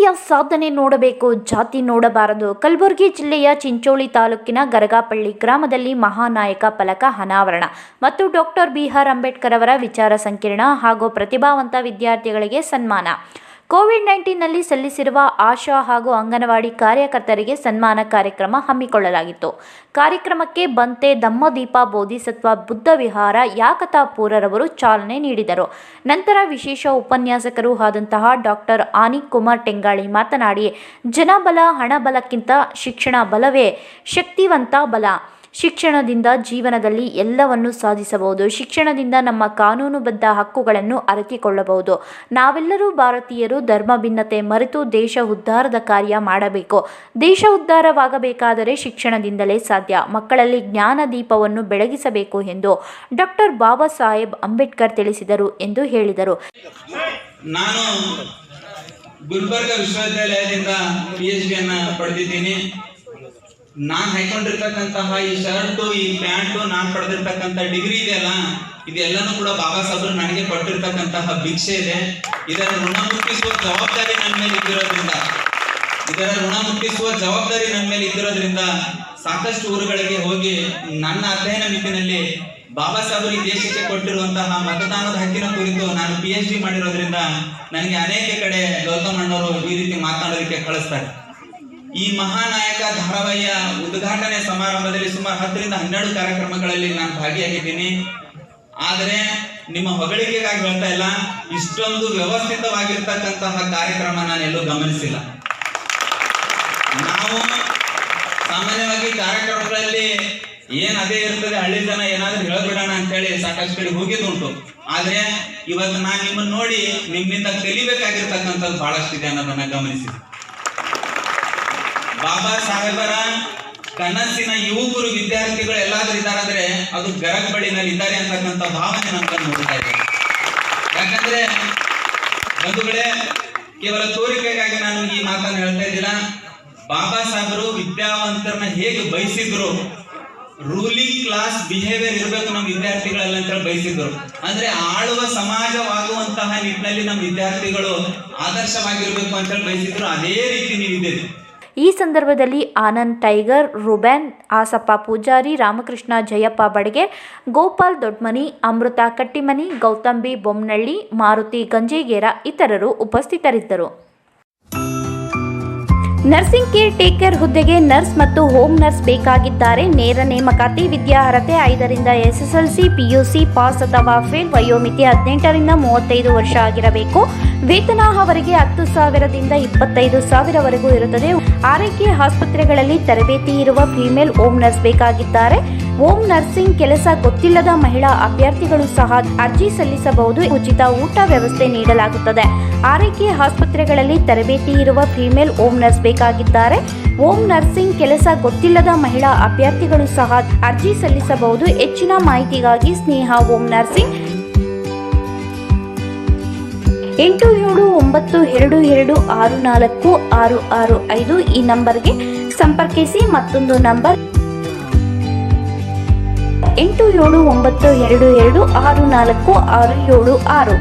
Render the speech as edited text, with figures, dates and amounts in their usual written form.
ವ್ಯಕ್ತಿಯ ಸಾಧನೆ ನೋಡಬೇಕು, ಜಾತಿ ನೋಡಬಾರದು. ಕಲಬುರಗಿ ಜಿಲ್ಲೆಯ ಚಿಂಚೋಳಿ ತಾಲೂಕಿನ ಗರಗಾಪಳ್ಳಿ ಗ್ರಾಮದಲ್ಲಿ ಮಹಾನಾಯಕ ಫಲಕ ಅನಾವರಣ ಮತ್ತು ಡಾಕ್ಟರ್ ಬಿ.ಆರ್. ಅಂಬೇಡ್ಕರ್ ಅವರ ವಿಚಾರ ಸಂಕಿರಣ ಹಾಗೂ ಪ್ರತಿಭಾವಂತ ವಿದ್ಯಾರ್ಥಿಗಳಿಗೆ ಸನ್ಮಾನ. ಕೋವಿಡ್-19ನಲ್ಲಿ ಸಲ್ಲಿಸಿರುವ ಆಶಾ ಹಾಗೂ ಅಂಗನವಾಡಿ ಕಾರ್ಯಕರ್ತರಿಗೆ ಸನ್ಮಾನ ಕಾರ್ಯಕ್ರಮ ಹಮ್ಮಿಕೊಳ್ಳಲಾಗಿತ್ತು. ಕಾರ್ಯಕ್ರಮಕ್ಕೆ ಬಂತೆ ಧಮ್ಮದೀಪ ಬೋಧಿಸತ್ವ ಬುದ್ಧ ವಿಹಾರ ಯಾಕತಾಪುರರವರು ಚಾಲನೆ ನೀಡಿದರು. ನಂತರ ವಿಶೇಷ ಉಪನ್ಯಾಸಕರು ಆದಂತಹ ಡಾಕ್ಟರ್ ಆನಿಕ್ ಕುಮಾರ್ ಟೆಂಗಾಳಿ ಮಾತನಾಡಿ, ಜನಬಲ ಹಣಬಲಕ್ಕಿಂತ ಶಿಕ್ಷಣ ಬಲವೇ ಶಕ್ತಿವಂತ ಬಲ. ಶಿಕ್ಷಣದಿಂದ ಜೀವನದಲ್ಲಿ ಎಲ್ಲವನ್ನು ಸಾಧಿಸಬಹುದು. ಶಿಕ್ಷಣದಿಂದ ನಮ್ಮ ಕಾನೂನುಬದ್ಧ ಹಕ್ಕುಗಳನ್ನು ಅರಿತುಕೊಳ್ಳಬಹುದು. ನಾವೆಲ್ಲರೂ ಭಾರತೀಯರು ಧರ್ಮ ಭಿನ್ನತೆ ಮರೆತು ದೇಶ ಉದ್ಧಾರದ ಕಾರ್ಯ ಮಾಡಬೇಕು. ದೇಶ ಉದ್ಧಾರವಾಗಬೇಕಾದರೆ ಶಿಕ್ಷಣದಿಂದಲೇ ಸಾಧ್ಯ. ಮಕ್ಕಳಲ್ಲಿ ಜ್ಞಾನ ದೀಪವನ್ನು ಬೆಳಗಿಸಬೇಕು ಎಂದು ಡಾಕ್ಟರ್ ಬಾಬಾ ಸಾಹೇಬ್ ಅಂಬೇಡ್ಕರ್ ತಿಳಿಸಿದರು ಎಂದು ಹೇಳಿದರು. ನಾನು ಗುಲ್ಬರ್ಗ ವಿಶ್ವವಿದ್ಯಾಲಯದಿಂದ PhD ಪಡೆದಿದ್ದೀನಿ. ನಾನು ಹಾಕೊಂಡಿರ್ತಕ್ಕಂತಹ ಈ ಶರ್ಟು, ಈ ಪ್ಯಾಂಟು, ನಾನು ಪಡೆದಿರ್ತಕ್ಕಂಥ ಡಿಗ್ರಿ ಇದೆಯಲ್ಲ, ಇದೆಲ್ಲನೂ ಕೂಡ ಬಾಬಾ ಸಾಹೇಬರು ನನಗೆ ಕೊಟ್ಟಿರ್ತಕ್ಕಂತಹ ಭಿಕ್ಷೆ ಇದೆ. ಇದರ ಋಣ ಮುಟ್ಟಿಸುವ ಜವಾಬ್ದಾರಿ ನನ್ನ ಮೇಲೆ ಇದ್ದಿರೋದ್ರಿಂದ ಸಾಕಷ್ಟು ಊರುಗಳಿಗೆ ಹೋಗಿ ನನ್ನ ಅಧ್ಯಯನ ನಿಟ್ಟಿನಲ್ಲಿ ಬಾಬಾ ಸಾಹೇಬರು ಈ ದೇಶಕ್ಕೆ ಕೊಟ್ಟಿರುವಂತಹ ಮತದಾನದ ಹಕ್ಕಿನ ಕುರಿತು ನಾನು PhD ಮಾಡಿರೋದ್ರಿಂದ ನನಗೆ ಅನೇಕ ಕಡೆ ಗೌತಮ್ ಅಣ್ಣವರು ಈ ರೀತಿ ಮಾತನಾಡೋದಕ್ಕೆ ಕಳಿಸ್ತಾರೆ. ಈ ಮಹಾನಾಯಕ ಧಾರಾವಾಹಿಯ ಉದ್ಘಾಟನೆ ಸಮಾರಂಭದಲ್ಲಿ ಸುಮಾರು 10 ರಿಂದ 12 ಕಾರ್ಯಕ್ರಮಗಳಲ್ಲಿ ನಾನು ಭಾಗಿಯಾಗಿದ್ದೀನಿ. ಆದರೆ ನಿಮ್ಮ ಹೊಗಳಿಕೆಗಾಗಿ ಹೇಳ್ತಾ ಇಲ್ಲ, ಇಷ್ಟೊಂದು ವ್ಯವಸ್ಥಿತವಾಗಿರ್ತಕ್ಕಂತಹ ಕಾರ್ಯಕ್ರಮ ನಾನೆಲ್ಲೂ ಗಮನಿಸಿಲ್ಲ. ನಾವು ಸಾಮಾನ್ಯವಾಗಿ ಕಾರ್ಯಕ್ರಮಗಳಲ್ಲಿ ಅದೇ ಇರ್ತದೆ, ಹಳ್ಳಿ ಜನ ಏನಾದ್ರೂ ಹೇಳ್ಬಿಡೋಣ ಅಂತ ಹೇಳಿ ಸಾಕಷ್ಟು ಕಡೆ ಹೋಗಿದ್ದುಂಟು. ಆದ್ರೆ ಇವತ್ತು ನಾನು ನಿಮ್ಮನ್ನು ನೋಡಿ ನಿಮ್ಮಿಂದ ಕಲಿಬೇಕಾಗಿರ್ತಕ್ಕಂಥದ್ದು ಬಹಳಷ್ಟಿದೆ ಅನ್ನೋದನ್ನ ಗಮನಿಸಿದೆ. ಬಾಬಾ ಸಾಹೇಬರ ಕನಸಿನ ಯುವಕರು ವಿದ್ಯಾರ್ಥಿಗಳು ಎಲ್ಲಾದ್ರೂ ಇದ್ದಾರಂದ್ರೆ ಅದು ಗರಗಬಳ್ಳಿನಲ್ಲಿ ಇದ್ದಾರೆ ಅಂತಕ್ಕಂಥ ಭಾವನೆ ನಮ್ಗೆ ನೋಡ್ತಾ ಇದೆ. ಯಾಕಂದ್ರೆ ಬಂಧುಗಳೇ, ಕೇವಲ ತೋರಿಕೆಗಾಗಿ ನಾನು ಈ ಮಾತನ್ನು ಹೇಳ್ತಾ ಇದ್ದಿಲ್ಲ. ಬಾಬಾ ಸಾಹೇಬರು ವಿದ್ಯಾವಂತರನ್ನ ಹೇಗೆ ಬಯಸಿದ್ರು, ರೂಲಿಂಗ್ ಕ್ಲಾಸ್ ಬಿಹೇವಿಯರ್ ಇರಬೇಕು ನಮ್ಮ ವಿದ್ಯಾರ್ಥಿಗಳೆಲ್ಲ ಅಂತ ಹೇಳಿ ಬಯಸಿದ್ರು. ಅಂದ್ರೆ ಆಳುವ ಸಮಾಜವಾಗುವಂತಹ ನಿಟ್ಟಿನಲ್ಲಿ ನಮ್ಮ ವಿದ್ಯಾರ್ಥಿಗಳು ಆದರ್ಶವಾಗಿರ್ಬೇಕು ಅಂತ ಹೇಳಿ ಬಯಸಿದ್ರು. ಅದೇ ರೀತಿ ನೀವಿದ್ದೀರಿ. ಈ ಸಂದರ್ಭದಲ್ಲಿ ಆನಂದ್ ಟೈಗರ್, ರುಬೆನ್, ಆಸಪ್ಪ ಪೂಜಾರಿ, ರಾಮಕೃಷ್ಣ ಜಯಪ್ಪ ಬಡಗೆ, ಗೋಪಾಲ್ ದೊಡ್ಮನಿ, ಅಮೃತ ಕಟ್ಟಿಮನಿ, ಗೌತಮ್ ಬಿ ಬೊಮ್ಮನಳ್ಳಿ, ಮಾರುತಿ ಗಂಜೇಗೇರ ಇತರರು ಉಪಸ್ಥಿತರಿದ್ದರು. ನರ್ಸಿಂಗ್ ಕೇರ್ ಟೇಕರ್ ಹುದ್ದೆಗೆ ನರ್ಸ್ ಮತ್ತು ಹೋಮ್ ನರ್ಸ್ ಬೇಕಾಗಿದ್ದಾರೆ. ನೇರ ನೇಮಕಾತಿ. ವಿದ್ಯಾರ್ಹತೆ 5 ರಿಂದ SSLC, PUC ಪಾಸ್ ಅಥವಾ ಫೇಲ್. ವಯೋಮಿತಿ 18 ರಿಂದ 35 ವರ್ಷ ಆಗಿರಬೇಕು. ವೇತನ ಅವರಿಗೆ 10,000 ದಿಂದ 25,000 ವರೆಗೂ ಇರುತ್ತದೆ. ಆರೈಕೆ ಆಸ್ಪತ್ರೆಗಳಲ್ಲಿ ತರಬೇತಿ ಇರುವ ಫಿಮೇಲ್ ಹೋಮ್ ನರ್ಸ್ ಬೇಕಾಗಿದ್ದಾರೆ. ಹೋಮ್ ನರ್ಸಿಂಗ್ ಕೆಲಸ ಗೊತ್ತಿಲ್ಲದ ಮಹಿಳಾ ಅಭ್ಯರ್ಥಿಗಳು ಸಹ ಅರ್ಜಿ ಸಲ್ಲಿಸಬಹುದು. ಉಚಿತ ಊಟ ವ್ಯವಸ್ಥೆ ನೀಡಲಾಗುತ್ತದೆ. ಆರೈಕೆ ಆಸ್ಪತ್ರೆಗಳಲ್ಲಿ ತರಬೇತಿ ಇರುವ ಫಿಮೇಲ್ ಹೋಮ್ ನರ್ಸ್ ಬೇಕಾಗಿದ್ದಾರೆ. ಹೋಮ್ ನರ್ಸಿಂಗ್ ಕೆಲಸ ಗೊತ್ತಿಲ್ಲದ ಮಹಿಳಾ ಅಭ್ಯರ್ಥಿಗಳು ಸಹ ಅರ್ಜಿ ಸಲ್ಲಿಸಬಹುದು. ಹೆಚ್ಚಿನ ಮಾಹಿತಿಗಾಗಿ ಸ್ನೇಹ ಹೋಮ್ ನರ್ಸಿಂಗ್ 8792264665 ಈ ನಂಬರ್ಗೆ ಸಂಪರ್ಕಿಸಿ. ಮತ್ತೊಂದು ನಂಬರ್ 8792264676.